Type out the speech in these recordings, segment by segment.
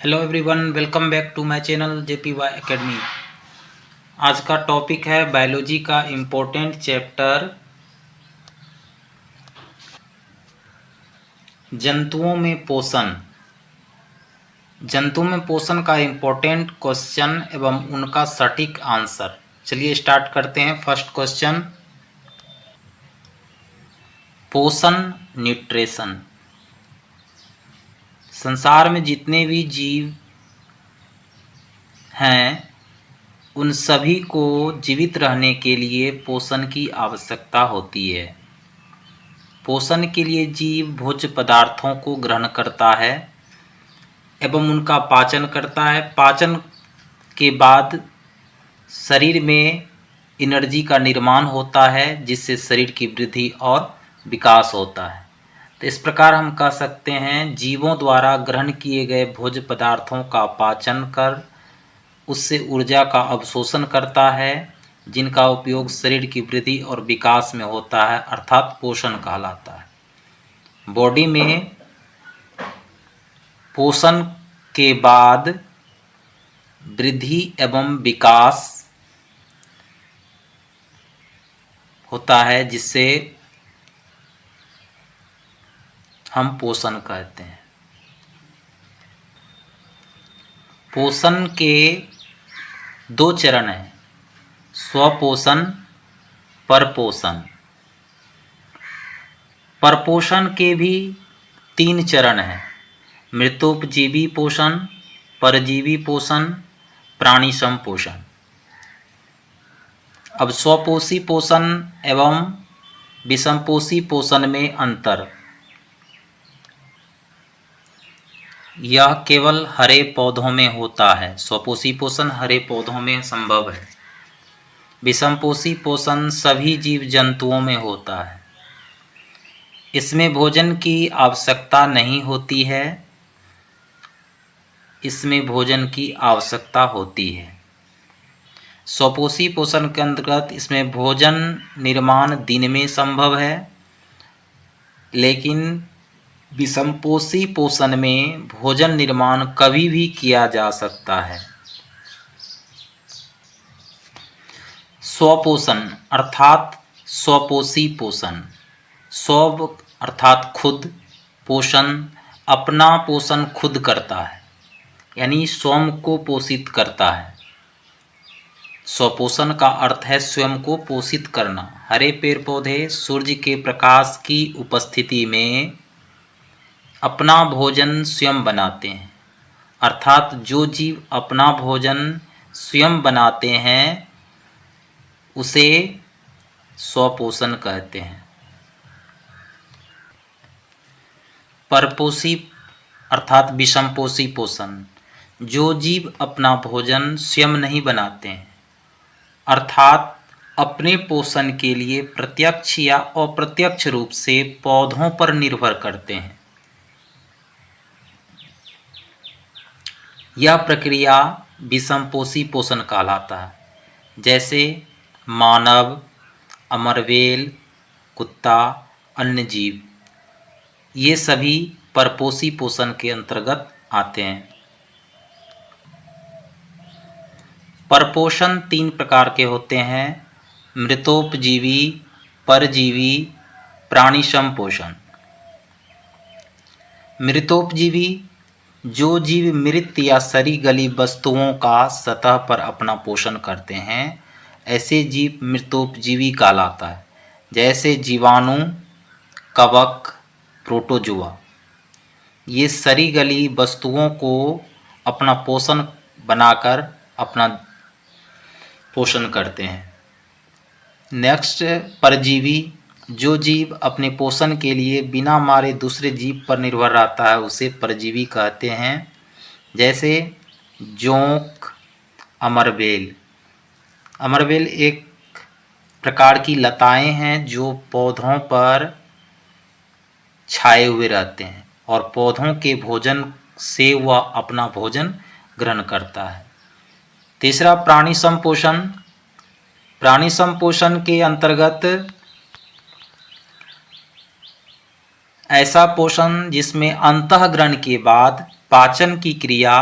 Hello everyone, welcome back to my channel JPY Academy. आज का topic है biology का इम्पोर्टेंट चैप्टर जंतुओं में पोषण। जंतुओं में पोषण का इम्पोर्टेंट क्वेश्चन एवं उनका सटीक आंसर। चलिए स्टार्ट करते हैं। फर्स्ट क्वेश्चन, पोषण न्यूट्रिशन। संसार में जितने भी जीव हैं उन सभी को जीवित रहने के लिए पोषण की आवश्यकता होती है। पोषण के लिए जीव भोज्य पदार्थों को ग्रहण करता है एवं उनका पाचन करता है। पाचन के बाद शरीर में एनर्जी का निर्माण होता है जिससे शरीर की वृद्धि और विकास होता है। तो इस प्रकार हम कह सकते हैं जीवों द्वारा ग्रहण किए गए भोज्य पदार्थों का पाचन कर उससे ऊर्जा का अवशोषण करता है जिनका उपयोग शरीर की वृद्धि और विकास में होता है, अर्थात पोषण कहलाता है। बॉडी में पोषण के बाद वृद्धि एवं विकास होता है जिससे हम पोषण कहते हैं। पोषण के दो चरण हैं, स्वपोषण, परपोषण। परपोषण के भी तीन चरण हैं, मृतोपजीवी पोषण, परजीवी पोषण, प्राणी संपोषण। अब स्वपोषी पोषण एवं विषमपोषी पोषण में अंतर। यह केवल हरे पौधों में होता है। स्वपोषी पोषण हरे पौधों में संभव है। विषमपोषी पोषण सभी जीव जंतुओं में होता है। इसमें भोजन की आवश्यकता नहीं होती है, इसमें भोजन की आवश्यकता होती है। स्वपोषी पोषण के अंतर्गत इसमें भोजन निर्माण दिन में संभव है, लेकिन विषमपोषी पोषण में भोजन निर्माण कभी भी किया जा सकता है। स्वपोषण अर्थात स्वपोषी पोषण। स्व अर्थात खुद, पोषण अपना पोषण खुद करता है, यानी स्वयं को पोषित करता है। स्वपोषण का अर्थ है स्वयं को पोषित करना। हरे पेड़ पौधे सूर्य के प्रकाश की उपस्थिति में अपना भोजन स्वयं बनाते हैं, अर्थात जो जीव अपना भोजन स्वयं बनाते हैं उसे स्वपोषण कहते हैं। परपोषी अर्थात विषमपोषी पोषण, जो जीव अपना भोजन स्वयं नहीं बनाते हैं, अर्थात अपने पोषण के लिए प्रत्यक्ष या अप्रत्यक्ष रूप से पौधों पर निर्भर करते हैं। यह प्रक्रिया विषमपोषी पोषण कहलाता है। जैसे मानव, अमरवेल, कुत्ता, अन्य जीव, ये सभी परपोषी पोषण के अंतर्गत आते हैं। परपोषण तीन प्रकार के होते हैं, मृतोपजीवी, परजीवी, प्राणी संपोषण। मृतोपजीवी, जो जीव मृत या सड़ी गली वस्तुओं का सतह पर अपना पोषण करते हैं, ऐसे जीव मृतोपजीवी कहलाता है। जैसे जीवाणु, कवक, प्रोटोजुआ, ये सड़ी गली वस्तुओं को अपना पोषण बनाकर अपना पोषण करते हैं। नेक्स्ट, परजीवी, जो जीव अपने पोषण के लिए बिना मारे दूसरे जीव पर निर्भर रहता है उसे परजीवी कहते हैं। जैसे जोंक, अमरवेल। अमरवेल एक प्रकार की लताएं हैं जो पौधों पर छाए हुए रहते हैं और पौधों के भोजन से वह अपना भोजन ग्रहण करता है। तीसरा, प्राणी संपोषण। प्राणी संपोषण के अंतर्गत ऐसा पोषण जिसमें अंतःग्रहण के बाद पाचन की क्रिया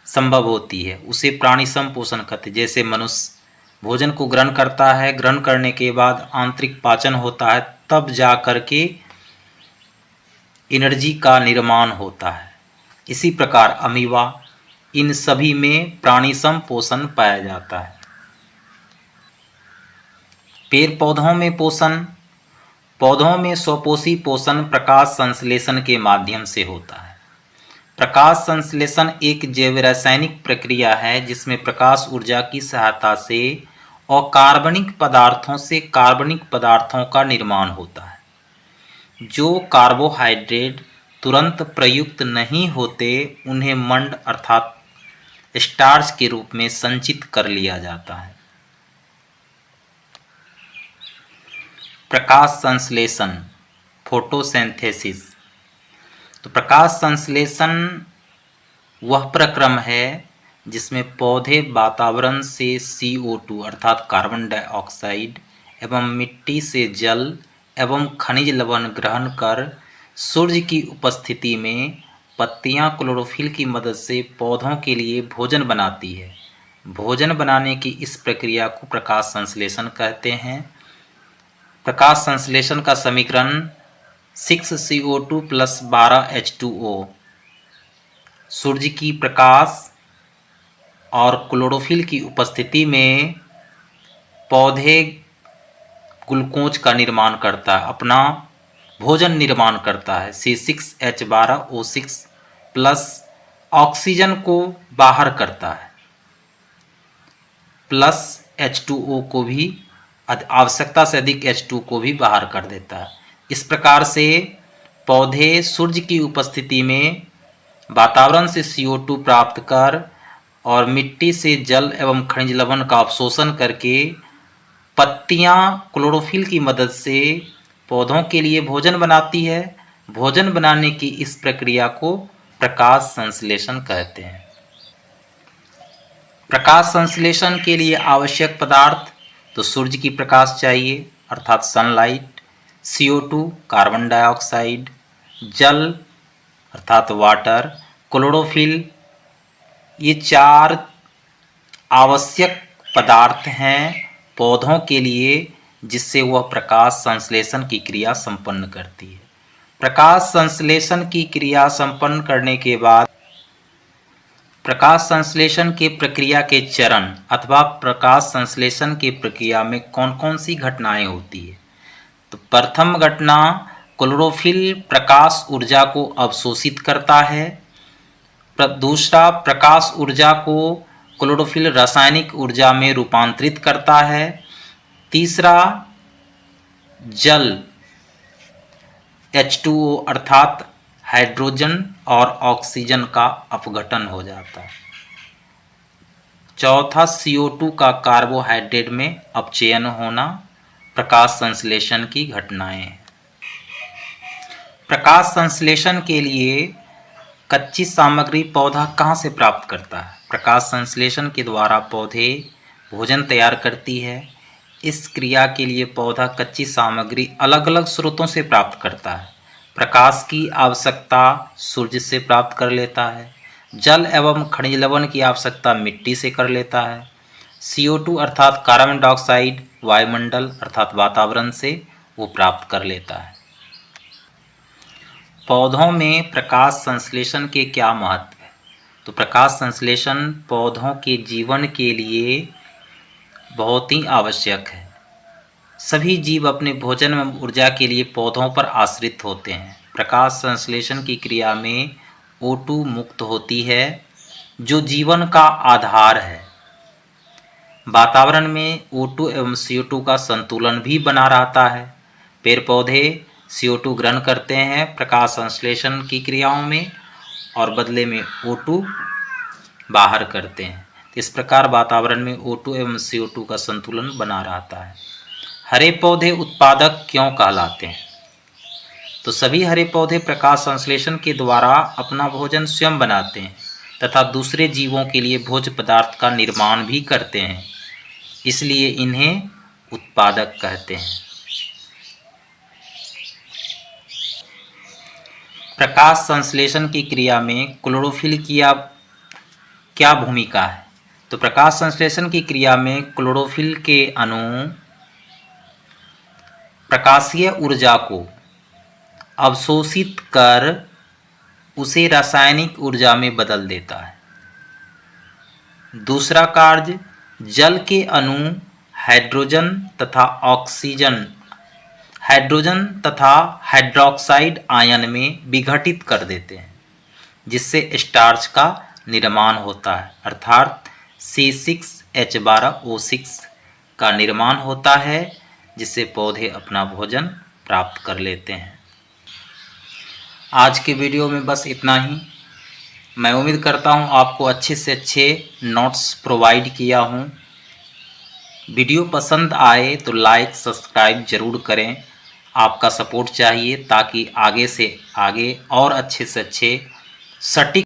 संभव होती है, उसे प्राणी संपोषण कहते हैं। जैसे मनुष्य भोजन को ग्रहण करता है, ग्रहण करने के बाद आंतरिक पाचन होता है, तब जा कर के एनर्जी का निर्माण होता है। इसी प्रकार अमीबा, इन सभी में प्राणी संपोषण पाया जाता है। पेड़ पौधों में पोषण, पौधों में स्वपोषी पोषण प्रकाश संश्लेषण के माध्यम से होता है। प्रकाश संश्लेषण एक जैव रासायनिक प्रक्रिया है जिसमें प्रकाश ऊर्जा की सहायता से अकार्बनिक पदार्थों से कार्बनिक पदार्थों का निर्माण होता है। जो कार्बोहाइड्रेट तुरंत प्रयुक्त नहीं होते उन्हें मंड अर्थात स्टार्च के रूप में संचित कर लिया जाता है। प्रकाश संश्लेषण, फोटोसिंथेसिस। तो प्रकाश संश्लेषण वह प्रक्रम है जिसमें पौधे वातावरण से CO2 अर्थात कार्बन डाइऑक्साइड एवं मिट्टी से जल एवं खनिज लवण ग्रहण कर सूर्य की उपस्थिति में पत्तियां क्लोरोफिल की मदद से पौधों के लिए भोजन बनाती है। भोजन बनाने की इस प्रक्रिया को प्रकाश संश्लेषण कहते हैं। प्रकाश संश्लेषण का समीकरण 6CO2 + 12H2O सूर्य की प्रकाश और क्लोरोफिल की उपस्थिति में पौधे ग्लूकोज का निर्माण करता है, अपना भोजन निर्माण करता है। C6H12O6 प्लस ऑक्सीजन को बाहर करता है, प्लस H2O को भी, आवश्यकता से अधिक H2 को भी बाहर कर देता है। इस प्रकार से पौधे सूर्य की उपस्थिति में वातावरण से CO2 प्राप्त कर और मिट्टी से जल एवं खनिज लवण का अवशोषण करके पत्तियां क्लोरोफिल की मदद से पौधों के लिए भोजन बनाती है। भोजन बनाने की इस प्रक्रिया को प्रकाश संश्लेषण कहते हैं। प्रकाश संश्लेषण के लिए आवश्यक पदार्थ तो सूर्य की प्रकाश चाहिए अर्थात सनलाइट, CO2 कार्बन डाइऑक्साइड, जल अर्थात वाटर, क्लोरोफिल, ये 4 आवश्यक पदार्थ हैं पौधों के लिए जिससे वह प्रकाश संश्लेषण की क्रिया संपन्न करती है। प्रकाश संश्लेषण की क्रिया संपन्न करने के बाद प्रकाश संश्लेषण के प्रक्रिया के चरण अथवा प्रकाश संश्लेषण की प्रक्रिया में कौन कौन सी घटनाएं होती है। तो प्रथम घटना, क्लोरोफिल प्रकाश ऊर्जा को अवशोषित करता है। दूसरा, प्रकाश ऊर्जा को क्लोरोफिल रासायनिक ऊर्जा में रूपांतरित करता है। तीसरा, जल H2O अर्थात हाइड्रोजन और ऑक्सीजन का अपघटन हो जाता है। चौथा, CO2 का कार्बोहाइड्रेट में अपचयन होना प्रकाश संश्लेषण की घटनाएं हैं। प्रकाश संश्लेषण के लिए कच्ची सामग्री पौधा कहाँ से प्राप्त करता है। प्रकाश संश्लेषण के द्वारा पौधे भोजन तैयार करती है। इस क्रिया के लिए पौधा कच्ची सामग्री अलग अलग स्रोतों से प्राप्त करता है। प्रकाश की आवश्यकता सूर्य से प्राप्त कर लेता है, जल एवं खनिज लवण की आवश्यकता मिट्टी से कर लेता है, CO2 अर्थात कार्बन डाइऑक्साइड वायुमंडल अर्थात वातावरण से वो प्राप्त कर लेता है। पौधों में प्रकाश संश्लेषण के क्या महत्व है। तो प्रकाश संश्लेषण पौधों के जीवन के लिए बहुत ही आवश्यक है। सभी जीव अपने भोजन एवं ऊर्जा के लिए पौधों पर आश्रित होते हैं। प्रकाश संश्लेषण की क्रिया में O2 मुक्त होती है जो जीवन का आधार है। वातावरण में O2 एवं CO2 का संतुलन भी बना रहता है। पेड़ पौधे CO2 ग्रहण करते हैं प्रकाश संश्लेषण की क्रियाओं में और बदले में O2 बाहर करते हैं। इस प्रकार वातावरण में O2 एवं CO2 का संतुलन बना रहता है। हरे पौधे उत्पादक क्यों कहलाते हैं। तो सभी हरे पौधे प्रकाश संश्लेषण के द्वारा अपना भोजन स्वयं बनाते हैं तथा दूसरे जीवों के लिए भोज्य पदार्थ का निर्माण भी करते हैं, इसलिए इन्हें उत्पादक कहते हैं। प्रकाश संश्लेषण की क्रिया में क्लोरोफिल की क्या भूमिका है? तो प्रकाश संश्लेषण की क्रिया में क्लोरोफिल के अणु प्रकाशीय ऊर्जा को अवशोषित कर उसे रासायनिक ऊर्जा में बदल देता है। दूसरा कार्य, जल के अणु हाइड्रोजन तथा हाइड्रोक्साइड आयन में विघटित कर देते हैं, जिससे स्टार्च का निर्माण होता है, अर्थात C6H12O6 का निर्माण होता है, जिससे पौधे अपना भोजन प्राप्त कर लेते हैं। आज के वीडियो में बस इतना ही। मैं उम्मीद करता हूँ आपको अच्छे से अच्छे नोट्स प्रोवाइड किया हूँ। वीडियो पसंद आए तो लाइक सब्सक्राइब ज़रूर करें। आपका सपोर्ट चाहिए ताकि आगे से आगे और अच्छे से अच्छे सटीक